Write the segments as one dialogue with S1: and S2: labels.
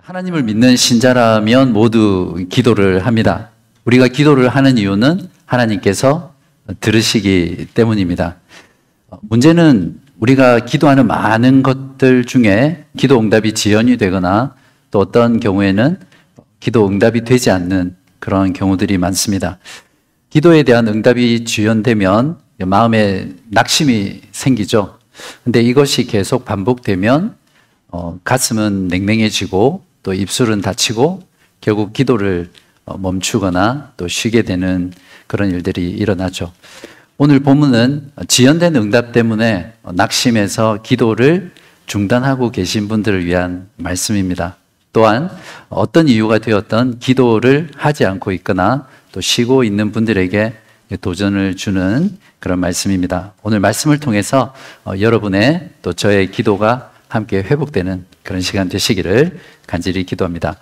S1: 하나님을 믿는 신자라면 모두 기도를 합니다. 우리가 기도를 하는 이유는 하나님께서 들으시기 때문입니다. 문제는 우리가 기도하는 많은 것들 중에 기도 응답이 지연이 되거나 또 어떤 경우에는 기도 응답이 되지 않는 그런 경우들이 많습니다. 기도에 대한 응답이 지연되면 마음에 낙심이 생기죠. 근데 이것이 계속 반복되면 가슴은 냉랭해지고 또 입술은 다치고 결국 기도를 멈추거나 또 쉬게 되는 그런 일들이 일어나죠. 오늘 본문은 지연된 응답 때문에 낙심해서 기도를 중단하고 계신 분들을 위한 말씀입니다. 또한 어떤 이유가 되었던 기도를 하지 않고 있거나 또 쉬고 있는 분들에게 도전을 주는 그런 말씀입니다. 오늘 말씀을 통해서 여러분의 또 저의 기도가 함께 회복되는 그런 시간 되시기를 간절히 기도합니다.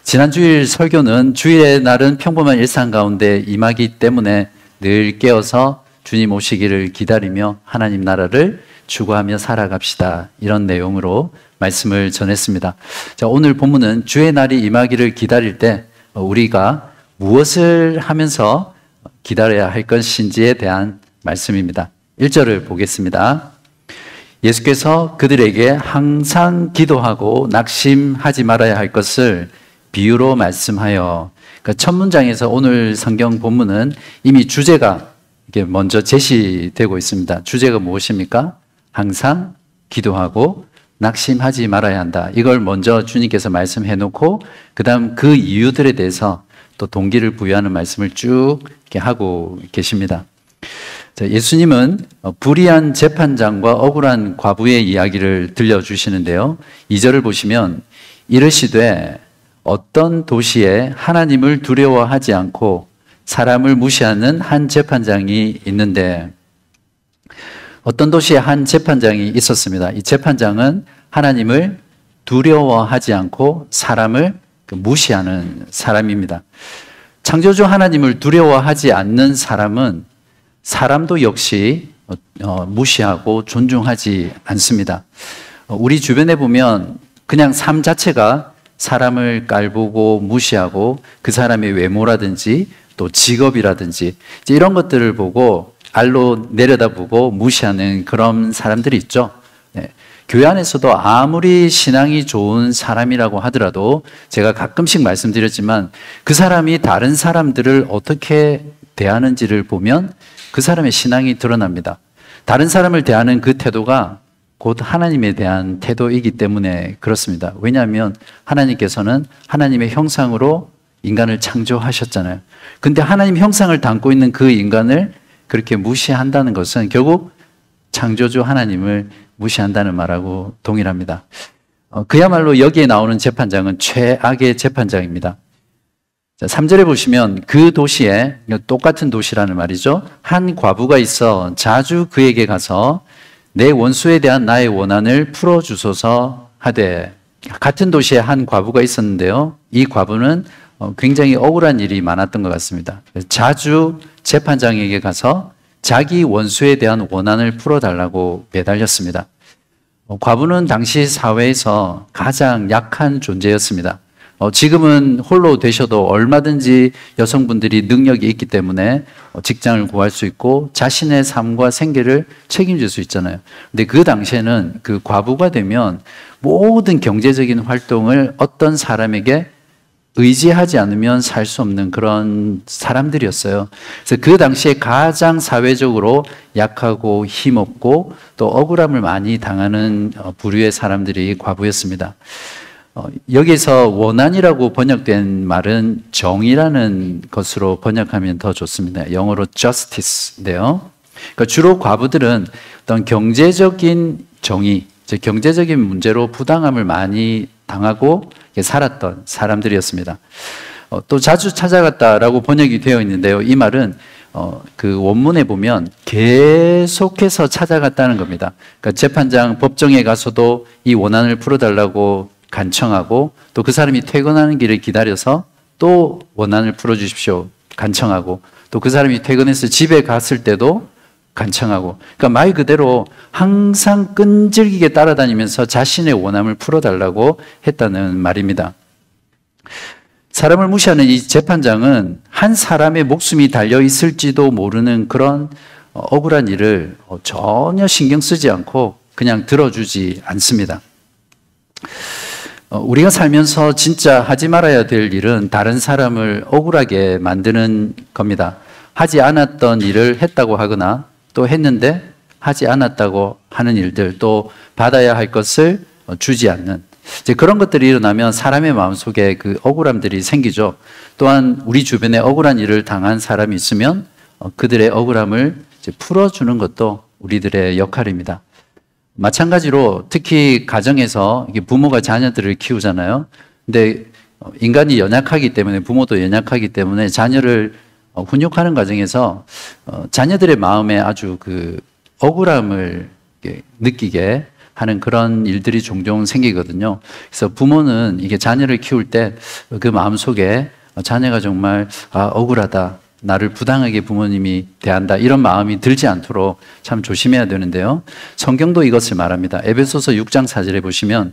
S1: 지난 주일 설교는 주일의 날은 평범한 일상 가운데 임하기 때문에 늘 깨어서 주님 오시기를 기다리며 하나님 나라를 추구하며 살아갑시다. 이런 내용으로 말씀을 전했습니다. 자, 오늘 본문은 주의 날이 임하기를 기다릴 때 우리가 무엇을 하면서 기다려야 할 것인지에 대한 말씀입니다. 1절을 보겠습니다. 예수께서 그들에게 항상 기도하고 낙심하지 말아야 할 것을 비유로 말씀하여, 그러니까 첫 문장에서 오늘 성경 본문은 이미 주제가 이게 먼저 제시되고 있습니다. 주제가 무엇입니까? 항상 기도하고 낙심하지 말아야 한다. 이걸 먼저 주님께서 말씀해 놓고 그 다음 그 이유들에 대해서 또 동기를 부여하는 말씀을 쭉 이렇게 하고 계십니다. 자, 예수님은 불의한 재판장과 억울한 과부의 이야기를 들려주시는데요. 2절을 보시면 이르시되 어떤 도시에 하나님을 두려워하지 않고 사람을 무시하는 한 재판장이 있는데, 어떤 도시에 한 재판장이 있었습니다. 이 재판장은 하나님을 두려워하지 않고 사람을 무시하는 사람입니다. 창조주 하나님을 두려워하지 않는 사람은 사람도 역시 무시하고 존중하지 않습니다. 우리 주변에 보면 그냥 삶 자체가 사람을 깔보고 무시하고 그 사람의 외모라든지 또 직업이라든지 이런 것들을 보고 알로 내려다보고 무시하는 그런 사람들이 있죠. 네. 교회 안에서도 아무리 신앙이 좋은 사람이라고 하더라도 제가 가끔씩 말씀드렸지만 그 사람이 다른 사람들을 어떻게 대하는지를 보면 그 사람의 신앙이 드러납니다. 다른 사람을 대하는 그 태도가 곧 하나님에 대한 태도이기 때문에 그렇습니다. 왜냐하면 하나님께서는 하나님의 형상으로 인간을 창조하셨잖아요. 근데 하나님 형상을 담고 있는 그 인간을 그렇게 무시한다는 것은 결국 창조주 하나님을 무시한다는 말하고 동일합니다. 그야말로 여기에 나오는 재판장은 최악의 재판장입니다. 자, 3절에 보시면 그 도시에, 똑같은 도시라는 말이죠, 한 과부가 있어 자주 그에게 가서 내 원수에 대한 나의 원한을 풀어주소서 하되, 같은 도시에 한 과부가 있었는데요, 이 과부는 굉장히 억울한 일이 많았던 것 같습니다. 자주 재판장에게 가서 자기 원수에 대한 원한을 풀어달라고 매달렸습니다. 과부는 당시 사회에서 가장 약한 존재였습니다. 지금은 홀로 되셔도 얼마든지 여성분들이 능력이 있기 때문에 직장을 구할 수 있고 자신의 삶과 생계를 책임질 수 있잖아요. 근데 그 당시에는 그 과부가 되면 모든 경제적인 활동을 어떤 사람에게 의지하지 않으면 살 수 없는 그런 사람들이었어요. 그래서 그 당시에 가장 사회적으로 약하고 힘없고 또 억울함을 많이 당하는 부류의 사람들이 과부였습니다. 여기서 원한이라고 번역된 말은 정의라는 것으로 번역하면 더 좋습니다. 영어로 justice인데요. 그러니까 주로 과부들은 어떤 경제적인 정의, 즉 경제적인 문제로 부당함을 많이 당하고 살았던 사람들이었습니다. 또 자주 찾아갔다라고 번역이 되어 있는데요. 이 말은 그 원문에 보면 계속해서 찾아갔다는 겁니다. 그러니까 재판장, 법정에 가서도 이 원한을 풀어달라고 간청하고 또 그 사람이 퇴근하는 길을 기다려서 또 원한을 풀어주십시오 간청하고, 또 그 사람이 퇴근해서 집에 갔을 때도 간청하고, 그러니까 말 그대로 항상 끈질기게 따라다니면서 자신의 원함을 풀어달라고 했다는 말입니다. 사람을 무시하는 이 재판장은 한 사람의 목숨이 달려 있을지도 모르는 그런 억울한 일을 전혀 신경 쓰지 않고 그냥 들어주지 않습니다. 우리가 살면서 진짜 하지 말아야 될 일은 다른 사람을 억울하게 만드는 겁니다. 하지 않았던 일을 했다고 하거나 또 했는데 하지 않았다고 하는 일들, 또 받아야 할 것을 주지 않는, 이제 그런 것들이 일어나면 사람의 마음속에 그 억울함들이 생기죠. 또한 우리 주변에 억울한 일을 당한 사람이 있으면 그들의 억울함을 이제 풀어주는 것도 우리들의 역할입니다. 마찬가지로 특히 가정에서 부모가 자녀들을 키우잖아요. 근데 인간이 연약하기 때문에, 부모도 연약하기 때문에 자녀를 훈육하는 과정에서 자녀들의 마음에 아주 그 억울함을 느끼게 하는 그런 일들이 종종 생기거든요. 그래서 부모는 이게 자녀를 키울 때 그 마음속에 자녀가 정말 억울하다, 나를 부당하게 부모님이 대한다, 이런 마음이 들지 않도록 참 조심해야 되는데요. 성경도 이것을 말합니다. 에베소서 6장 4절에 보시면,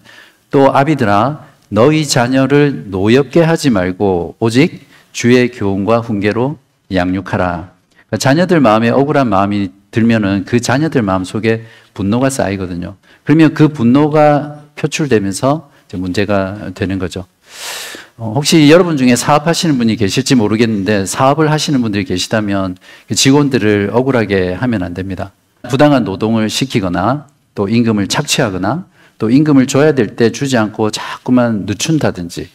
S1: 또 아비들아 너희 자녀를 노엽게 하지 말고 오직 주의 교훈과 훈계로 양육하라. 그러니까 자녀들 마음에 억울한 마음이 들면은 그 자녀들 마음 속에 분노가 쌓이거든요. 그러면 그 분노가 표출되면서 이제 문제가 되는 거죠. 혹시 여러분 중에 사업하시는 분이 계실지 모르겠는데, 사업을 하시는 분들이 계시다면 직원들을 억울하게 하면 안 됩니다. 부당한 노동을 시키거나 또 임금을 착취하거나 또 임금을 줘야 될 때 주지 않고 자꾸만 늦춘다든지,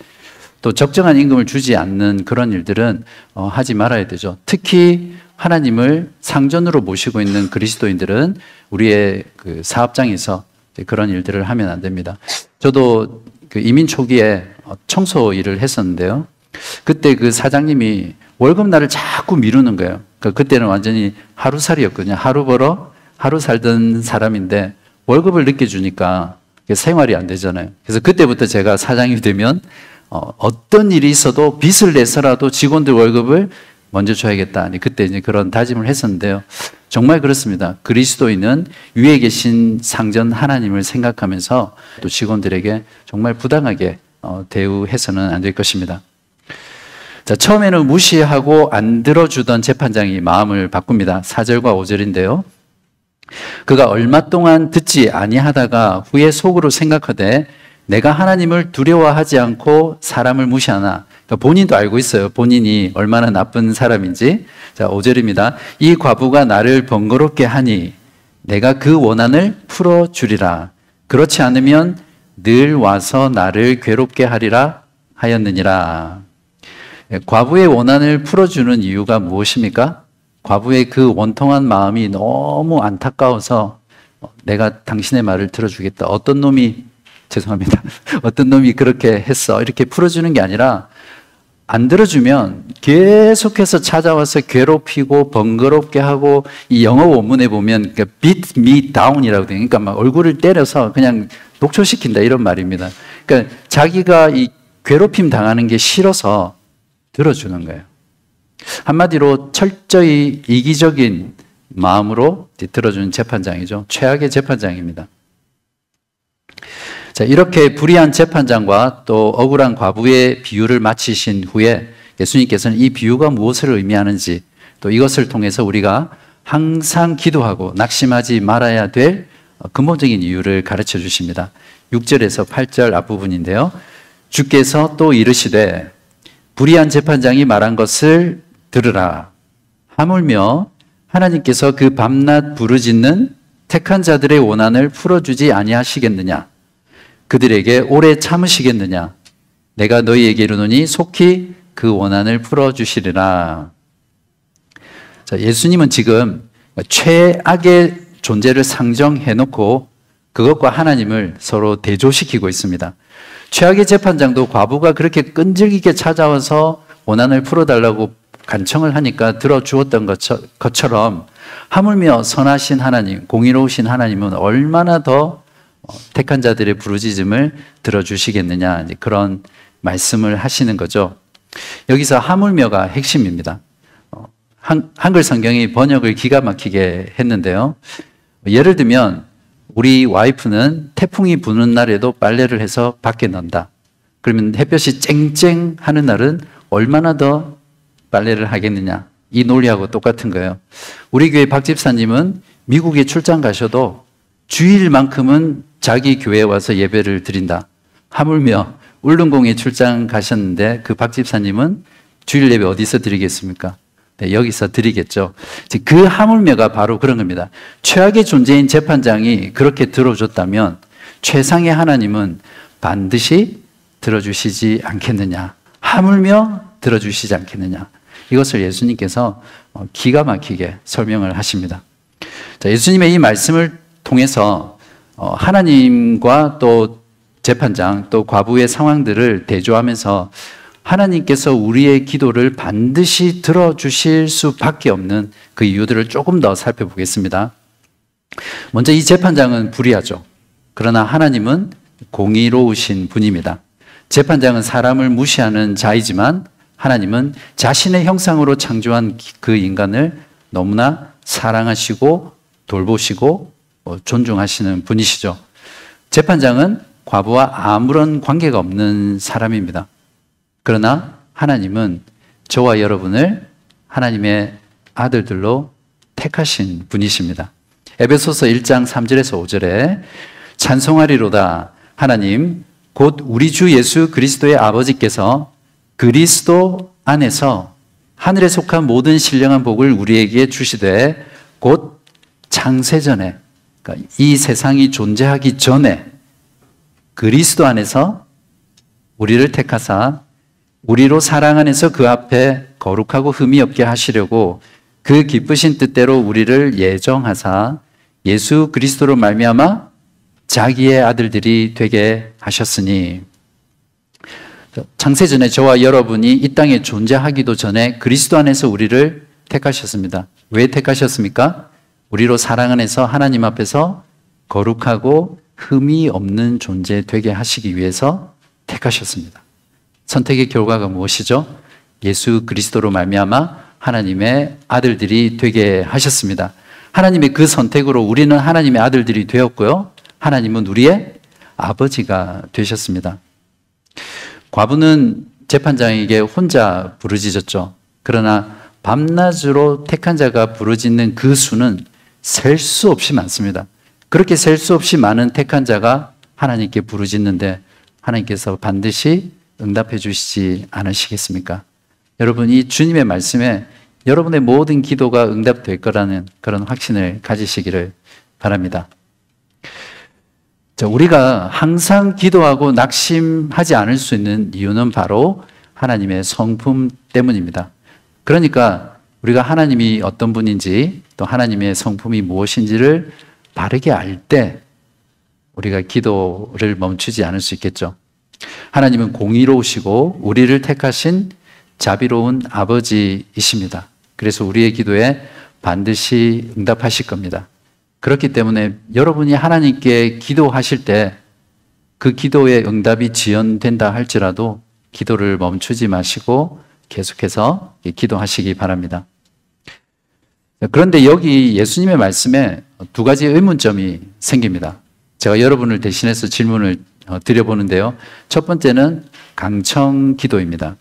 S1: 또 적정한 임금을 주지 않는 그런 일들은 하지 말아야 되죠. 특히 하나님을 상전으로 모시고 있는 그리스도인들은 우리의 그 사업장에서 그런 일들을 하면 안 됩니다. 저도 그 이민 초기에 청소 일을 했었는데요. 그때 그 사장님이 월급날을 자꾸 미루는 거예요. 그때는 완전히 하루살이였거든요. 하루 벌어 하루 살던 사람인데 월급을 늦게 주니까 생활이 안 되잖아요. 그래서 그때부터 제가 사장이 되면 어떤 일이 있어도 빚을 내서라도 직원들 월급을 먼저 줘야겠다. 그때 이제 그런 다짐을 했었는데요. 정말 그렇습니다. 그리스도인은 위에 계신 상전 하나님을 생각하면서 또 직원들에게 정말 부당하게 대우해서는 안 될 것입니다. 자, 처음에는 무시하고 안 들어주던 재판장이 마음을 바꿉니다. 4절과 5절인데요. 그가 얼마 동안 듣지 아니하다가 후에 속으로 생각하되 내가 하나님을 두려워하지 않고 사람을 무시하나. 그러니까 본인도 알고 있어요. 본인이 얼마나 나쁜 사람인지. 자, 5절입니다. 이 과부가 나를 번거롭게 하니 내가 그 원한을 풀어주리라. 그렇지 않으면 늘 와서 나를 괴롭게 하리라 하였느니라. 과부의 원한을 풀어주는 이유가 무엇입니까? 과부의 그 원통한 마음이 너무 안타까워서 내가 당신의 말을 들어주겠다. 어떤 놈이 그렇게 했어. 이렇게 풀어주는 게 아니라, 안 들어주면 계속해서 찾아와서 괴롭히고 번거롭게 하고, 이 영어 원문에 보면 beat me down이라고 돼요. 그러니까 막 얼굴을 때려서 그냥 녹초시킨다, 이런 말입니다. 그러니까 자기가 이 괴롭힘 당하는 게 싫어서 들어주는 거예요. 한마디로 철저히 이기적인 마음으로 들어주는 재판장이죠. 최악의 재판장입니다. 자, 이렇게 불의한 재판장과 또 억울한 과부의 비유를 마치신 후에 예수님께서는 이 비유가 무엇을 의미하는지, 또 이것을 통해서 우리가 항상 기도하고 낙심하지 말아야 될 근본적인 이유를 가르쳐 주십니다. 6절에서 8절 앞부분인데요. 주께서 또 이르시되 불의한 재판장이 말한 것을 들으라. 하물며 하나님께서 그 밤낮 부르짖는 택한 자들의 원한을 풀어주지 아니하시겠느냐? 그들에게 오래 참으시겠느냐? 내가 너희에게 이르노니 속히 그 원한을 풀어주시리라. 자, 예수님은 지금 최악의 존재를 상정해놓고 그것과 하나님을 서로 대조시키고 있습니다. 최악의 재판장도 과부가 그렇게 끈질기게 찾아와서 원한을 풀어달라고 간청을 하니까 들어주었던 것처럼, 하물며 선하신 하나님, 공의로우신 하나님은 얼마나 더 택한 자들의 부르짖음을 들어주시겠느냐, 이제 그런 말씀을 하시는 거죠. 여기서 하물며가 핵심입니다. 한글 성경이 번역을 기가 막히게 했는데요. 예를 들면 우리 와이프는 태풍이 부는 날에도 빨래를 해서 밖에 넣는다. 그러면 햇볕이 쨍쨍 하는 날은 얼마나 더 빨래를 하겠느냐. 이 논리하고 똑같은 거예요. 우리 교회 박 집사님은 미국에 출장 가셔도 주일만큼은 자기 교회에 와서 예배를 드린다. 하물며 울릉공에 출장 가셨는데 그 박 집사님은 주일 예배 어디서 드리겠습니까? 네, 여기서 드리겠죠. 그 하물며가 바로 그런 겁니다. 최악의 존재인 재판장이 그렇게 들어줬다면 최상의 하나님은 반드시 들어주시지 않겠느냐. 하물며 들어주시지 않겠느냐. 이것을 예수님께서 기가 막히게 설명을 하십니다. 자, 예수님의 이 말씀을 통해서 하나님과 또 재판장 또 과부의 상황들을 대조하면서 하나님께서 우리의 기도를 반드시 들어주실 수밖에 없는 그 이유들을 조금 더 살펴보겠습니다. 먼저 이 재판장은 불의하죠. 그러나 하나님은 공의로우신 분입니다. 재판장은 사람을 무시하는 자이지만 하나님은 자신의 형상으로 창조한 그 인간을 너무나 사랑하시고 돌보시고 존중하시는 분이시죠. 재판장은 과부와 아무런 관계가 없는 사람입니다. 그러나 하나님은 저와 여러분을 하나님의 아들들로 택하신 분이십니다. 에베소서 1장 3절에서 5절에 찬송하리로다 하나님 곧 우리 주 예수 그리스도의 아버지께서 그리스도 안에서 하늘에 속한 모든 신령한 복을 우리에게 주시되 곧 창세전에 그러니까 이 세상이 존재하기 전에 그리스도 안에서 우리를 택하사 우리로 사랑 안에서 그 앞에 거룩하고 흠이 없게 하시려고 그 기쁘신 뜻대로 우리를 예정하사 예수 그리스도로 말미암아 자기의 아들들이 되게 하셨으니 창세전에 저와 여러분이 이 땅에 존재하기도 전에 그리스도 안에서 우리를 택하셨습니다. 왜 택하셨습니까? 우리로 사랑 안에서 하나님 앞에서 거룩하고 흠이 없는 존재 되게 하시기 위해서 택하셨습니다. 선택의 결과가 무엇이죠? 예수 그리스도로 말미암아 하나님의 아들들이 되게 하셨습니다. 하나님의 그 선택으로 우리는 하나님의 아들들이 되었고요. 하나님은 우리의 아버지가 되셨습니다. 과부는 재판장에게 혼자 부르짖었죠. 그러나 밤낮으로 택한 자가 부르짖는 그 수는 셀 수 없이 많습니다. 그렇게 셀 수 없이 많은 택한 자가 하나님께 부르짖는데 하나님께서 반드시 응답해 주시지 않으시겠습니까? 여러분, 이 주님의 말씀에 여러분의 모든 기도가 응답될 거라는 그런 확신을 가지시기를 바랍니다. 자, 우리가 항상 기도하고 낙심하지 않을 수 있는 이유는 바로 하나님의 성품 때문입니다. 그러니까 우리가 하나님이 어떤 분인지 또 하나님의 성품이 무엇인지를 바르게 알 때 우리가 기도를 멈추지 않을 수 있겠죠. 하나님은 공의로우시고 우리를 택하신 자비로운 아버지이십니다. 그래서 우리의 기도에 반드시 응답하실 겁니다. 그렇기 때문에 여러분이 하나님께 기도하실 때 그 기도의 응답이 지연된다 할지라도 기도를 멈추지 마시고 계속해서 기도하시기 바랍니다. 그런데 여기 예수님의 말씀에 두 가지 의문점이 생깁니다. 제가 여러분을 대신해서 질문을 드려보는데요. 첫 번째는 강청 기도입니다.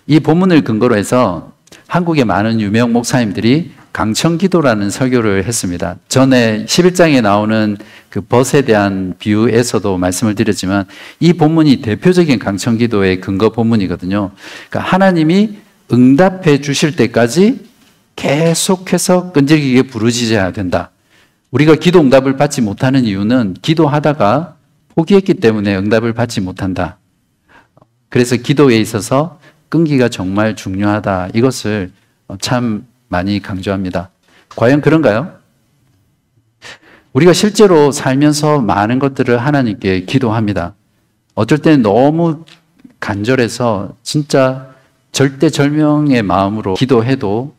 S1: 이 본문을 근거로 해서 한국의 많은 유명 목사님들이 강청 기도라는 설교를 했습니다. 전에 11장에 나오는 그 벗에 대한 비유에서도 말씀을 드렸지만 이 본문이 대표적인 강청 기도의 근거 본문이거든요. 그러니까 하나님이 응답해 주실 때까지 계속해서 끈질기게 부르짖어야 된다. 우리가 기도 응답을 받지 못하는 이유는 기도하다가 포기했기 때문에 응답을 받지 못한다. 그래서 기도에 있어서 끈기가 정말 중요하다. 이것을 참 많이 강조합니다. 과연 그런가요? 우리가 실제로 살면서 많은 것들을 하나님께 기도합니다. 어쩔 때는 너무 간절해서 진짜 절대절명의 마음으로 기도해도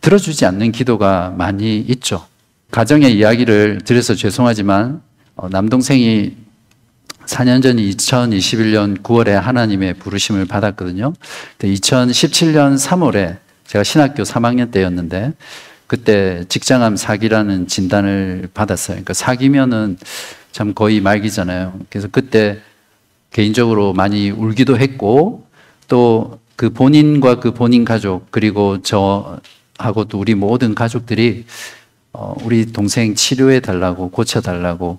S1: 들어주지 않는 기도가 많이 있죠. 가정의 이야기를 드려서 죄송하지만 남동생이 4년 전 2021년 9월에 하나님의 부르심을 받았거든요. 2017년 3월에 제가 신학교 3학년 때였는데 그때 직장암 사기라는 진단을 받았어요. 그러니까 사기면은 참 거의 말기잖아요. 그래서 그때 개인적으로 많이 울기도 했고 또 그 본인과 그 본인 가족 그리고 저하고 또 우리 모든 가족들이 우리 동생 치료해 달라고 고쳐 달라고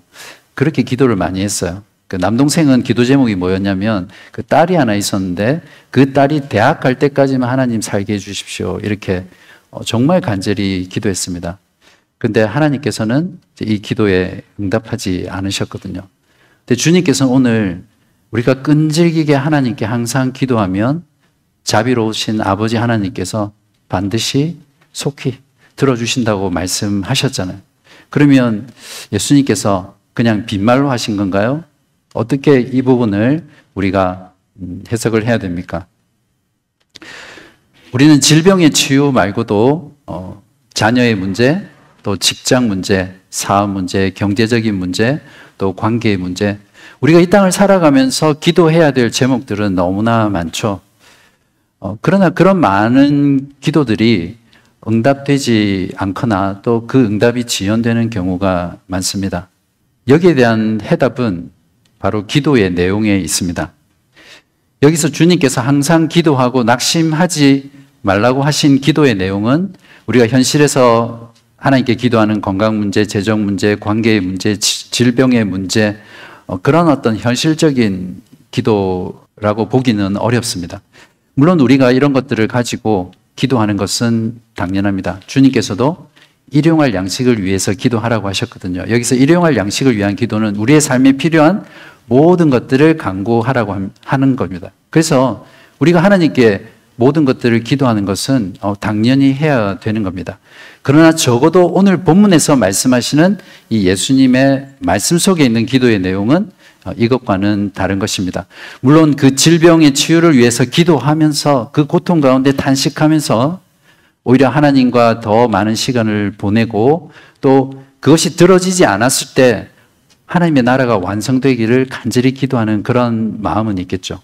S1: 그렇게 기도를 많이 했어요. 그 남동생은 기도 제목이 뭐였냐면 그 딸이 하나 있었는데 그 딸이 대학 갈 때까지만 하나님 살게 해주십시오. 이렇게 정말 간절히 기도했습니다. 근데 하나님께서는 이 기도에 응답하지 않으셨거든요. 근데 주님께서는 오늘 우리가 끈질기게 하나님께 항상 기도하면 자비로우신 아버지 하나님께서 반드시 속히 들어주신다고 말씀하셨잖아요. 그러면 예수님께서 그냥 빈말로 하신 건가요? 어떻게 이 부분을 우리가 해석을 해야 됩니까? 우리는 질병의 치유 말고도 자녀의 문제, 또 직장 문제, 사업 문제, 경제적인 문제, 또 관계의 문제, 우리가 이 땅을 살아가면서 기도해야 될 제목들은 너무나 많죠. 그러나 그런 많은 기도들이 응답되지 않거나 또 그 응답이 지연되는 경우가 많습니다. 여기에 대한 해답은 바로 기도의 내용에 있습니다. 여기서 주님께서 항상 기도하고 낙심하지 말라고 하신 기도의 내용은 우리가 현실에서 하나님께 기도하는 건강 문제, 재정 문제, 관계의 문제, 질병의 문제, 그런 어떤 현실적인 기도라고 보기는 어렵습니다. 물론 우리가 이런 것들을 가지고 기도하는 것은 당연합니다. 주님께서도 일용할 양식을 위해서 기도하라고 하셨거든요. 여기서 일용할 양식을 위한 기도는 우리의 삶에 필요한 모든 것들을 간구하라고 하는 겁니다. 그래서 우리가 하나님께 모든 것들을 기도하는 것은 당연히 해야 되는 겁니다. 그러나 적어도 오늘 본문에서 말씀하시는 이 예수님의 말씀 속에 있는 기도의 내용은 이것과는 다른 것입니다. 물론 그 질병의 치유를 위해서 기도하면서 그 고통 가운데 탄식하면서 오히려 하나님과 더 많은 시간을 보내고 또 그것이 들어지지 않았을 때 하나님의 나라가 완성되기를 간절히 기도하는 그런 마음은 있겠죠.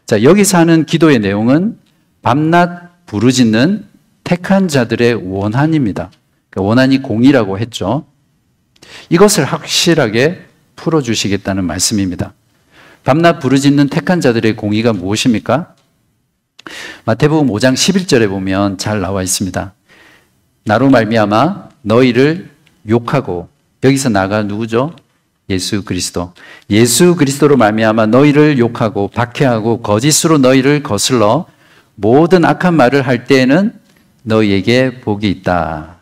S1: 자, 여기서 하는 기도의 내용은 밤낮 부르짖는 택한 자들의 원한입니다. 원한이 공의라고 했죠. 이것을 확실하게 풀어주시겠다는 말씀입니다. 밤낮 부르짖는 택한 자들의 공의가 무엇입니까? 마태복음 5장 11절에 보면 잘 나와 있습니다. 나로 말미암아 너희를 욕하고, 여기서 나가 누구죠? 예수 그리스도. 예수 그리스도로 말미암아 너희를 욕하고 박해하고 거짓으로 너희를 거슬러 모든 악한 말을 할 때에는 너희에게 복이 있다.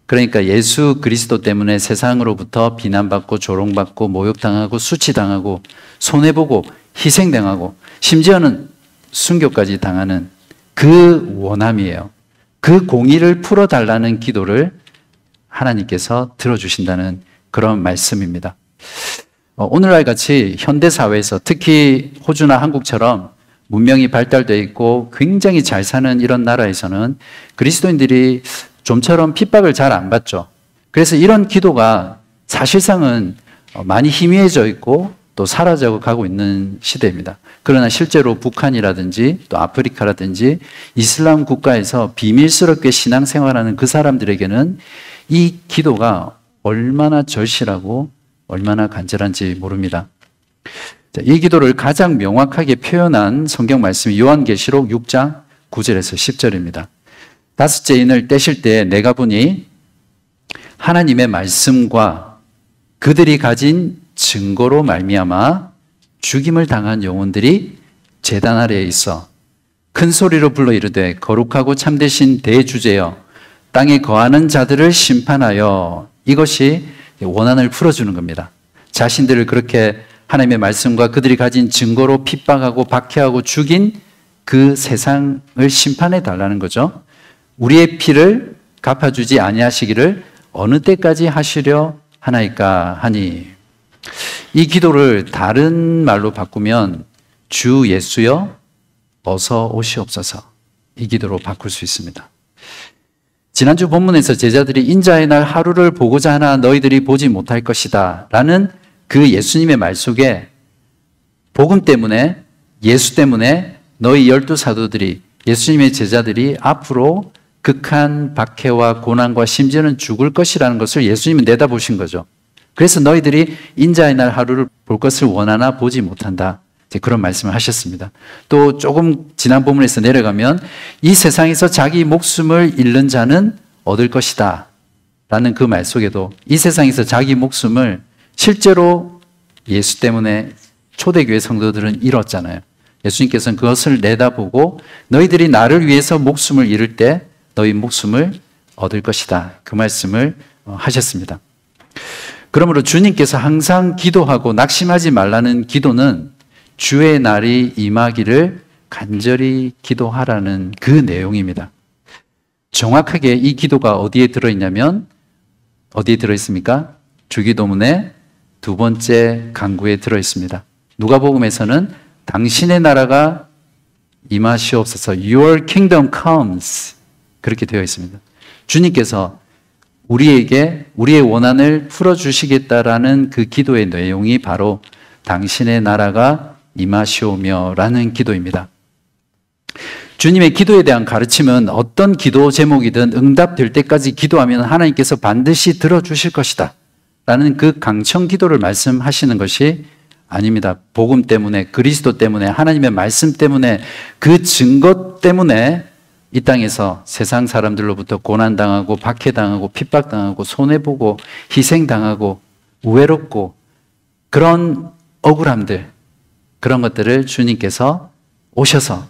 S1: 그러니까 예수 그리스도 때문에 세상으로부터 비난받고 조롱받고 모욕당하고 수치당하고 손해보고 희생당하고 심지어는 순교까지 당하는 그 원함이에요. 그 공의를 풀어달라는 기도를 하나님께서 들어주신다는 그런 말씀입니다. 오늘날 같이 현대사회에서 특히 호주나 한국처럼 문명이 발달되어 있고 굉장히 잘 사는 이런 나라에서는 그리스도인들이 좀처럼 핍박을 잘 안 받죠. 그래서 이런 기도가 사실상은 많이 희미해져 있고 또 사라져 가고 있는 시대입니다. 그러나 실제로 북한이라든지 또 아프리카라든지 이슬람 국가에서 비밀스럽게 신앙생활하는 그 사람들에게는 이 기도가 얼마나 절실하고 얼마나 간절한지 모릅니다. 이 기도를 가장 명확하게 표현한 성경 말씀이 요한계시록 6장 9절에서 10절입니다. 다섯째 인을 떼실 때 내가 보니 하나님의 말씀과 그들이 가진 증거로 말미암아 죽임을 당한 영혼들이 제단 아래에 있어 큰 소리로 불러 이르되 거룩하고 참되신 대주제여 땅에 거하는 자들을 심판하여. 이것이 원한을 풀어주는 겁니다. 자신들을 그렇게 하나님의 말씀과 그들이 가진 증거로 핍박하고 박해하고 죽인 그 세상을 심판해 달라는 거죠. 우리의 피를 갚아주지 아니하시기를 어느 때까지 하시려 하나이까 하니. 이 기도를 다른 말로 바꾸면 주 예수여 어서 오시옵소서, 이 기도로 바꿀 수 있습니다. 지난주 본문에서 제자들이 인자의 날 하루를 보고자 하나 너희들이 보지 못할 것이다 라는 그 예수님의 말 속에 복음 때문에, 예수 때문에 너희 12사도들이, 예수님의 제자들이 앞으로 극한 박해와 고난과 심지어는 죽을 것이라는 것을 예수님은 내다보신 거죠. 그래서 너희들이 인자의 날 하루를 볼 것을 원하나 보지 못한다. 그런 말씀을 하셨습니다. 또 조금 지난 본문에서 내려가면 이 세상에서 자기 목숨을 잃는 자는 얻을 것이다 라는 그 말 속에도 이 세상에서 자기 목숨을 실제로 예수 때문에 초대교회 성도들은 잃었잖아요. 예수님께서는 그것을 내다보고 너희들이 나를 위해서 목숨을 잃을 때 너희 목숨을 얻을 것이다. 그 말씀을 하셨습니다. 그러므로 주님께서 항상 기도하고 낙심하지 말라는 기도는 주의 날이 임하기를 간절히 기도하라는 그 내용입니다. 정확하게 이 기도가 어디에 들어있냐면 어디에 들어있습니까? 주기도문의 두 번째 강구에 들어있습니다. 누가복음에서는 당신의 나라가 임하시옵소서 Your kingdom comes 그렇게 되어 있습니다. 주님께서 우리에게 우리의 원한을 풀어주시겠다라는 그 기도의 내용이 바로 당신의 나라가 임하시오며 라는 기도입니다. 주님의 기도에 대한 가르침은 어떤 기도 제목이든 응답될 때까지 기도하면 하나님께서 반드시 들어주실 것이다 라는 그 강청 기도를 말씀하시는 것이 아닙니다. 복음 때문에, 그리스도 때문에, 하나님의 말씀 때문에, 그 증거 때문에 이 땅에서 세상 사람들로부터 고난당하고 박해당하고 핍박당하고 손해보고 희생당하고 외롭고 그런 억울함들, 그런 것들을 주님께서 오셔서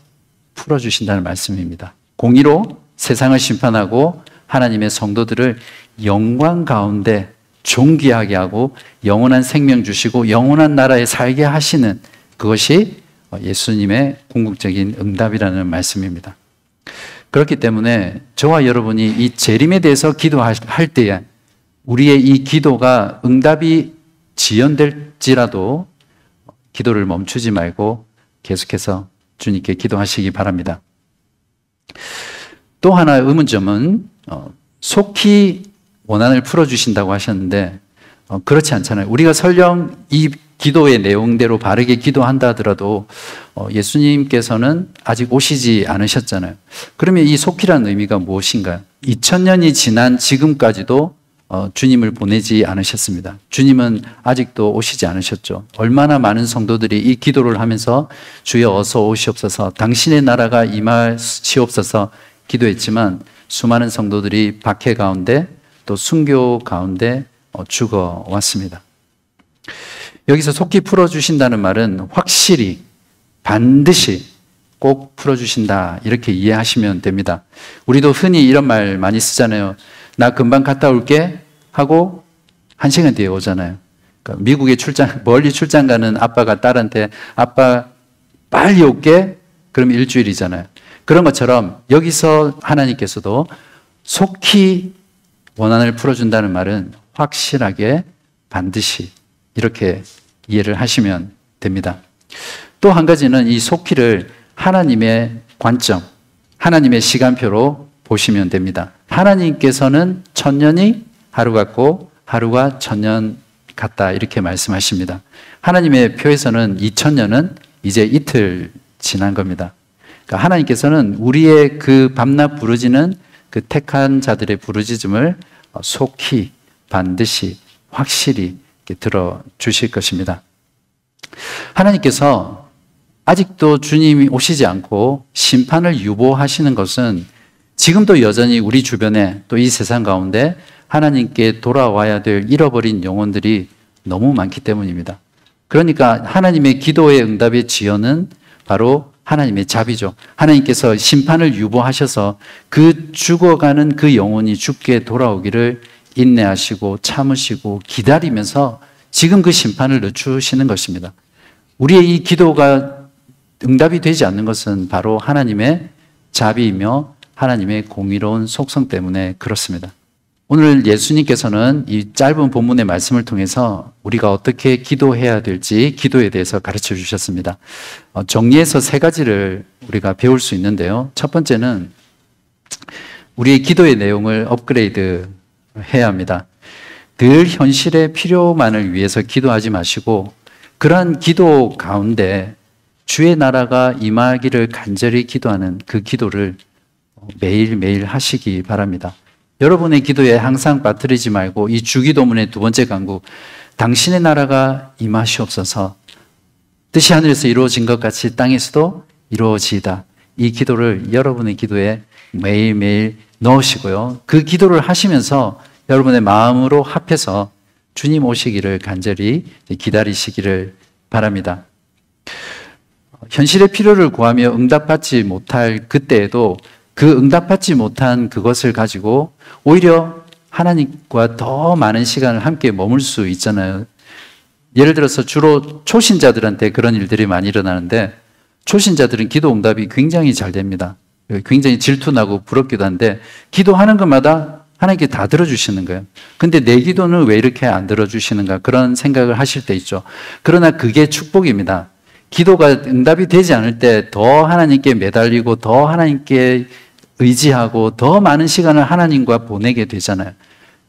S1: 풀어주신다는 말씀입니다. 공의로 세상을 심판하고 하나님의 성도들을 영광 가운데 존귀하게 하고 영원한 생명 주시고 영원한 나라에 살게 하시는 그것이 예수님의 궁극적인 응답이라는 말씀입니다. 그렇기 때문에 저와 여러분이 이 재림에 대해서 기도할 때에 우리의 이 기도가 응답이 지연될지라도 기도를 멈추지 말고 계속해서 주님께 기도하시기 바랍니다. 또 하나의 의문점은 속히 원한을 풀어주신다고 하셨는데 그렇지 않잖아요. 우리가 설령 이 기도의 내용대로 바르게 기도한다 하더라도 예수님께서는 아직 오시지 않으셨잖아요. 그러면 이 속히라는 의미가 무엇인가요? 2000년이 지난 지금까지도 주님을 보내지 않으셨습니다. 주님은 아직도 오시지 않으셨죠. 얼마나 많은 성도들이 이 기도를 하면서 주여 어서 오시옵소서 당신의 나라가 임하시옵소서 기도했지만 수많은 성도들이 박해 가운데 또 순교 가운데 죽어왔습니다. 여기서 속히 풀어주신다는 말은 확실히 반드시 꼭 풀어주신다 이렇게 이해하시면 됩니다. 우리도 흔히 이런 말 많이 쓰잖아요. 나 금방 갔다 올게 하고 1시간 뒤에 오잖아요. 그러니까 미국에 멀리 출장 가는 아빠가 딸한테 아빠 빨리 올게 그럼 일주일이잖아요. 그런 것처럼 여기서 하나님께서도 속히 원한을 풀어준다는 말은 확실하게 반드시 이렇게 이해를 하시면 됩니다. 또 한 가지는 이 속히를 하나님의 관점, 하나님의 시간표로 보시면 됩니다. 하나님께서는 1000년이 하루 같고 하루가 1000년 같다 이렇게 말씀하십니다. 하나님의 표에서는 2000년은 이제 이틀 지난 겁니다. 그러니까 하나님께서는 우리의 그 밤낮 부르짖는 그 택한 자들의 부르짖음을 속히 반드시 확실히 들어주실 것입니다. 하나님께서 아직도 주님이 오시지 않고 심판을 유보하시는 것은 지금도 여전히 우리 주변에 또 이 세상 가운데 하나님께 돌아와야 될 잃어버린 영혼들이 너무 많기 때문입니다. 그러니까 하나님의 기도의 응답의 지연은 바로 하나님의 자비죠. 하나님께서 심판을 유보하셔서 그 죽어가는 그 영혼이 죽게 돌아오기를 인내하시고 참으시고 기다리면서 지금 그 심판을 늦추시는 것입니다. 우리의 이 기도가 응답이 되지 않는 것은 바로 하나님의 자비이며 하나님의 공의로운 속성 때문에 그렇습니다. 오늘 예수님께서는 이 짧은 본문의 말씀을 통해서 우리가 어떻게 기도해야 될지 기도에 대해서 가르쳐 주셨습니다. 정리해서 3가지를 우리가 배울 수 있는데요. 첫 번째는 우리의 기도의 내용을 업그레이드 해야 합니다. 늘 현실의 필요만을 위해서 기도하지 마시고 그러한 기도 가운데 주의 나라가 임하기를 간절히 기도하는 그 기도를 매일매일 하시기 바랍니다. 여러분의 기도에 항상 빠뜨리지 말고 이 주기도문의 2번째 강구 당신의 나라가 임하시옵소서 뜻이 하늘에서 이루어진 것 같이 땅에서도 이루어지이다. 이 기도를 여러분의 기도에 매일매일 넣으시고요. 그 기도를 하시면서 여러분의 마음으로 합해서 주님 오시기를 간절히 기다리시기를 바랍니다. 현실의 필요를 구하며 응답받지 못할 그때에도 그 응답받지 못한 그것을 가지고 오히려 하나님과 더 많은 시간을 함께 머물 수 있잖아요. 예를 들어서 주로 초신자들한테 그런 일들이 많이 일어나는데, 초신자들은 기도 응답이 굉장히 잘 됩니다. 굉장히 질투나고 부럽기도 한데, 기도하는 것마다 하나님께 다 들어주시는 거예요. 근데 내 기도는 왜 이렇게 안 들어주시는가, 그런 생각을 하실 때 있죠. 그러나 그게 축복입니다. 기도가 응답이 되지 않을 때 더 하나님께 매달리고 더 하나님께 의지하고 더 많은 시간을 하나님과 보내게 되잖아요.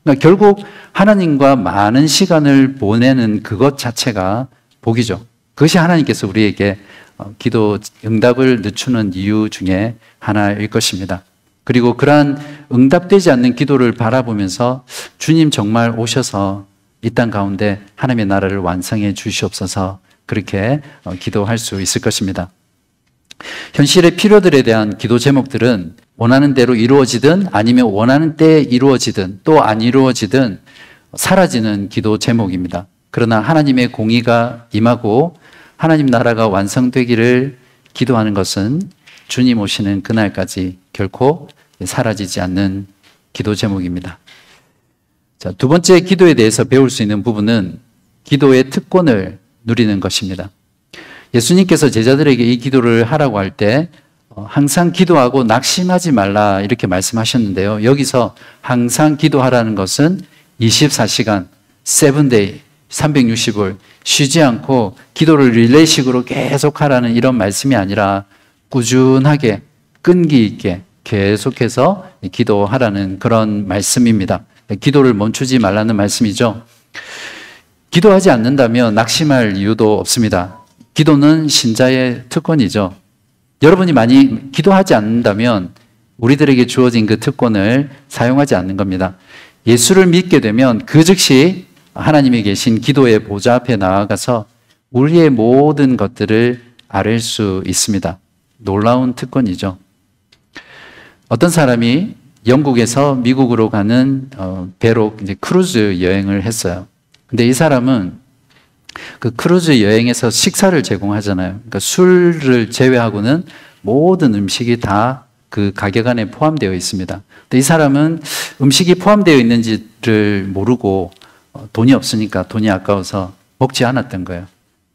S1: 그러니까 결국 하나님과 많은 시간을 보내는 그것 자체가 복이죠. 그것이 하나님께서 우리에게 기도 응답을 늦추는 이유 중에 하나일 것입니다. 그리고 그러한 응답되지 않는 기도를 바라보면서 주님 정말 오셔서 이 땅 가운데 하나님의 나라를 완성해 주시옵소서, 그렇게 기도할 수 있을 것입니다. 현실의 필요들에 대한 기도 제목들은 원하는 대로 이루어지든 아니면 원하는 때에 이루어지든 또 안 이루어지든 사라지는 기도 제목입니다. 그러나 하나님의 공의가 임하고 하나님 나라가 완성되기를 기도하는 것은 주님 오시는 그날까지 결코 사라지지 않는 기도 제목입니다. 자, 두 번째 기도에 대해서 배울 수 있는 부분은 기도의 특권을 누리는 것입니다. 예수님께서 제자들에게 이 기도를 하라고 할 때 항상 기도하고 낙심하지 말라 이렇게 말씀하셨는데요. 여기서 항상 기도하라는 것은 24시간, 7day, 365일 쉬지 않고 기도를 릴레이식으로 계속 하라는 이런 말씀이 아니라 꾸준하게 끈기 있게 계속해서 기도하라는 그런 말씀입니다. 기도를 멈추지 말라는 말씀이죠. 기도하지 않는다면 낙심할 이유도 없습니다. 기도는 신자의 특권이죠. 여러분이 많이 기도하지 않는다면 우리들에게 주어진 그 특권을 사용하지 않는 겁니다. 예수를 믿게 되면 그 즉시 하나님이 계신 기도의 보좌 앞에 나아가서 우리의 모든 것들을 아뢰 수 있습니다. 놀라운 특권이죠. 어떤 사람이 영국에서 미국으로 가는 배로 이제 크루즈 여행을 했어요. 근데 이 사람은 그 크루즈 여행에서 식사를 제공하잖아요. 그러니까 술을 제외하고는 모든 음식이 다 그 가격 안에 포함되어 있습니다. 근데 이 사람은 음식이 포함되어 있는지를 모르고 돈이 없으니까 돈이 아까워서 먹지 않았던 거예요.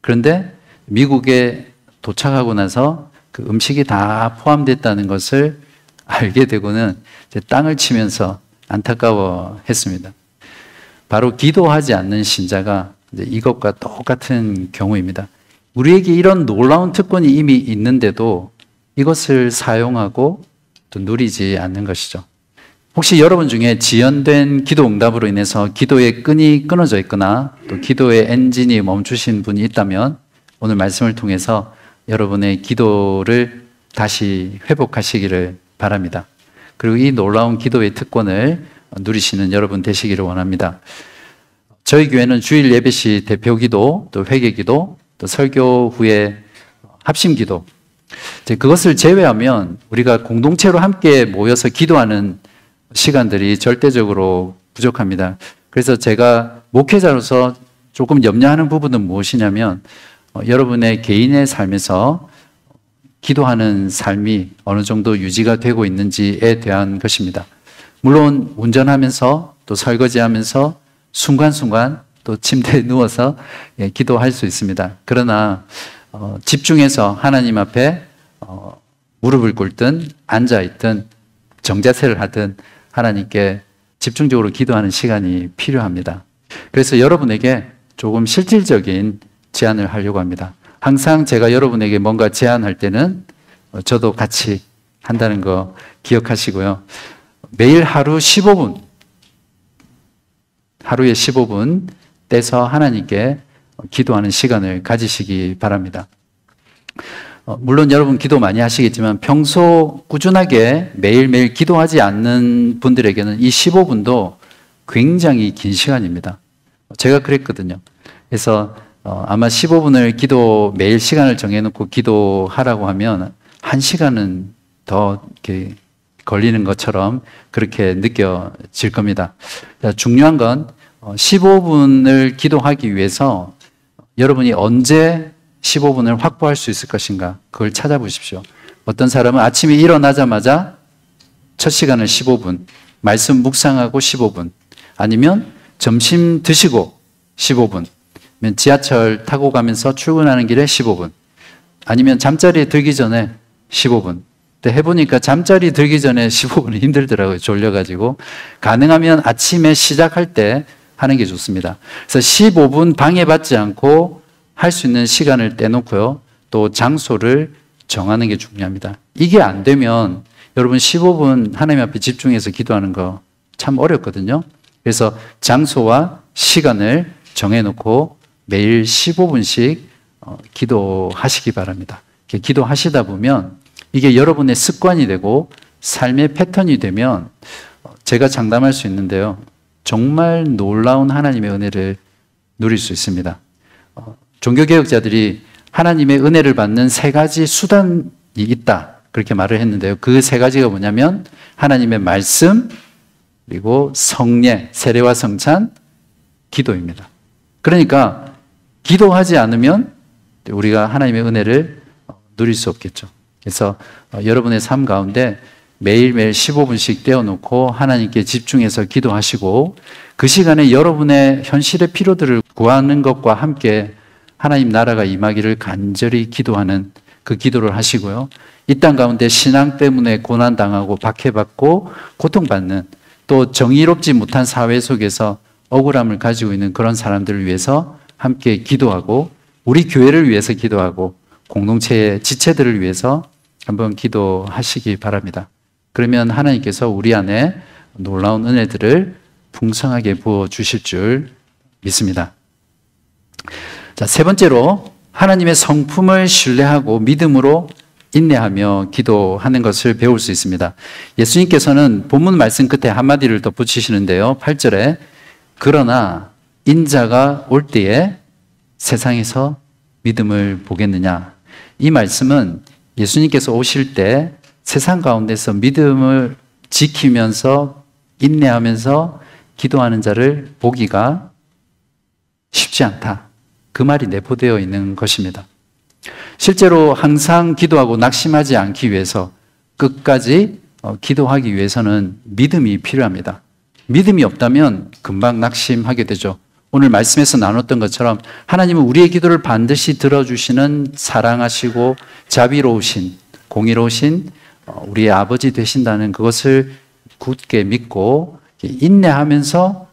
S1: 그런데 미국에 도착하고 나서 그 음식이 다 포함됐다는 것을 알게 되고는 이제 땅을 치면서 안타까워했습니다. 바로 기도하지 않는 신자가 이제 이것과 똑같은 경우입니다. 우리에게 이런 놀라운 특권이 이미 있는데도 이것을 사용하고 또 누리지 않는 것이죠. 혹시 여러분 중에 지연된 기도 응답으로 인해서 기도의 끈이 끊어져 있거나 또 기도의 엔진이 멈추신 분이 있다면 오늘 말씀을 통해서 여러분의 기도를 다시 회복하시기를 바랍니다. 그리고 이 놀라운 기도의 특권을 누리시는 여러분 되시기를 원합니다. 저희 교회는 주일 예배 시 대표 기도, 또 회개 기도, 또 설교 후에 합심 기도, 그것을 제외하면 우리가 공동체로 함께 모여서 기도하는 시간들이 절대적으로 부족합니다. 그래서 제가 목회자로서 조금 염려하는 부분은 무엇이냐면 여러분의 개인의 삶에서 기도하는 삶이 어느 정도 유지가 되고 있는지에 대한 것입니다. 물론 운전하면서 또 설거지하면서 순간순간 또 침대에 누워서 기도할 수 있습니다. 그러나 집중해서 하나님 앞에 무릎을 꿇든 앉아있든 정자세를 하든 하나님께 집중적으로 기도하는 시간이 필요합니다. 그래서 여러분에게 조금 실질적인 제안을 하려고 합니다. 항상 제가 여러분에게 뭔가 제안할 때는 저도 같이 한다는 거 기억하시고요. 매일 하루 15분, 하루에 15분 떼서 하나님께 기도하는 시간을 가지시기 바랍니다. 물론 여러분 기도 많이 하시겠지만 평소 꾸준하게 매일매일 기도하지 않는 분들에게는 이 15분도 굉장히 긴 시간입니다. 제가 그랬거든요. 그래서 아마 15분을 매일 시간을 정해놓고 기도하라고 하면 1시간은 더 이렇게 걸리는 것처럼 그렇게 느껴질 겁니다. 중요한 건 15분을 기도하기 위해서 여러분이 언제 15분을 확보할 수 있을 것인가, 그걸 찾아보십시오. 어떤 사람은 아침에 일어나자마자 첫 시간을 15분, 말씀 묵상하고 15분, 아니면 점심 드시고 15분, 지하철 타고 가면서 출근하는 길에 15분, 아니면 잠자리에 들기 전에 15분. 근데 해보니까 잠자리 들기 전에 15분은 힘들더라고요. 졸려가지고. 가능하면 아침에 시작할 때 하는 게 좋습니다. 그래서 15분 방해받지 않고 할 수 있는 시간을 떼놓고요. 또 장소를 정하는 게 중요합니다. 이게 안 되면 여러분 15분 하나님 앞에 집중해서 기도하는 거 참 어렵거든요. 그래서 장소와 시간을 정해놓고 매일 15분씩 기도하시기 바랍니다. 기도하시다 보면 이게 여러분의 습관이 되고 삶의 패턴이 되면 제가 장담할 수 있는데요. 정말 놀라운 하나님의 은혜를 누릴 수 있습니다. 종교개혁자들이 하나님의 은혜를 받는 3가지 수단이 있다, 그렇게 말을 했는데요. 그 3가지가 뭐냐면 하나님의 말씀, 그리고 성례, 세례와 성찬, 기도입니다. 그러니까 기도하지 않으면 우리가 하나님의 은혜를 누릴 수 없겠죠. 그래서 여러분의 삶 가운데 매일매일 15분씩 떼어놓고 하나님께 집중해서 기도하시고, 그 시간에 여러분의 현실의 필요들을 구하는 것과 함께 하나님 나라가 임하기를 간절히 기도하는 그 기도를 하시고요. 이 땅 가운데 신앙 때문에 고난당하고 박해받고 고통받는, 또 정의롭지 못한 사회 속에서 억울함을 가지고 있는 그런 사람들을 위해서 함께 기도하고, 우리 교회를 위해서 기도하고, 공동체의 지체들을 위해서 한번 기도하시기 바랍니다. 그러면 하나님께서 우리 안에 놀라운 은혜들을 풍성하게 부어주실 줄 믿습니다. 자, 3번째로 하나님의 성품을 신뢰하고 믿음으로 인내하며 기도하는 것을 배울 수 있습니다. 예수님께서는 본문 말씀 끝에 한마디를 덧붙이시는데요. 8절에 그러나 인자가 올 때에 세상에서 믿음을 보겠느냐. 이 말씀은 예수님께서 오실 때 세상 가운데서 믿음을 지키면서 인내하면서 기도하는 자를 보기가 쉽지 않다, 그 말이 내포되어 있는 것입니다. 실제로 항상 기도하고 낙심하지 않기 위해서, 끝까지 기도하기 위해서는 믿음이 필요합니다. 믿음이 없다면 금방 낙심하게 되죠. 오늘 말씀에서 나눴던 것처럼 하나님은 우리의 기도를 반드시 들어주시는 사랑하시고 자비로우신, 공의로우신 우리의 아버지 되신다는 그것을 굳게 믿고 인내하면서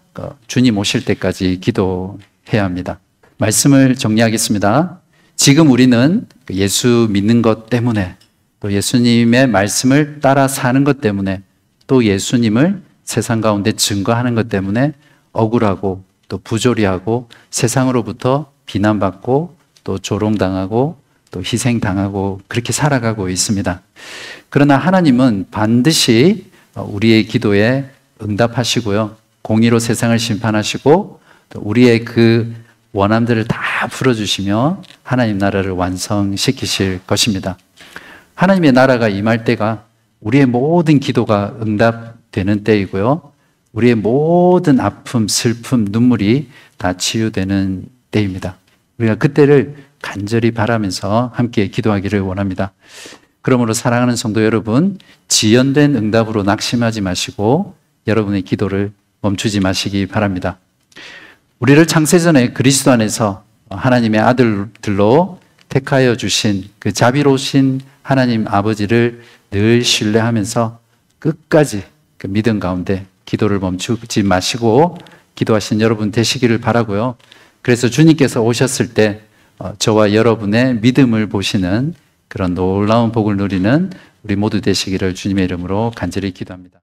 S1: 주님 오실 때까지 기도해야 합니다. 말씀을 정리하겠습니다. 지금 우리는 예수 믿는 것 때문에, 또 예수님의 말씀을 따라 사는 것 때문에, 또 예수님을 세상 가운데 증거하는 것 때문에 억울하고 또 부조리하고 세상으로부터 비난받고 또 조롱당하고 또 희생당하고 그렇게 살아가고 있습니다. 그러나 하나님은 반드시 우리의 기도에 응답하시고요. 공의로 세상을 심판하시고 또 우리의 그 원함들을 다 풀어주시며 하나님 나라를 완성시키실 것입니다. 하나님의 나라가 임할 때가 우리의 모든 기도가 응답되는 때이고요. 우리의 모든 아픔, 슬픔, 눈물이 다 치유되는 때입니다. 우리가 그때를 간절히 바라면서 함께 기도하기를 원합니다. 그러므로 사랑하는 성도 여러분, 지연된 응답으로 낙심하지 마시고 여러분의 기도를 멈추지 마시기 바랍니다. 우리를 창세전에 그리스도 안에서 하나님의 아들들로 택하여 주신 그 자비로우신 하나님 아버지를 늘 신뢰하면서 끝까지 그 믿음 가운데 기도를 멈추지 마시고 기도하신 여러분 되시기를 바라고요. 그래서 주님께서 오셨을 때 저와 여러분의 믿음을 보시는 그런 놀라운 복을 누리는 우리 모두 되시기를 주님의 이름으로 간절히 기도합니다.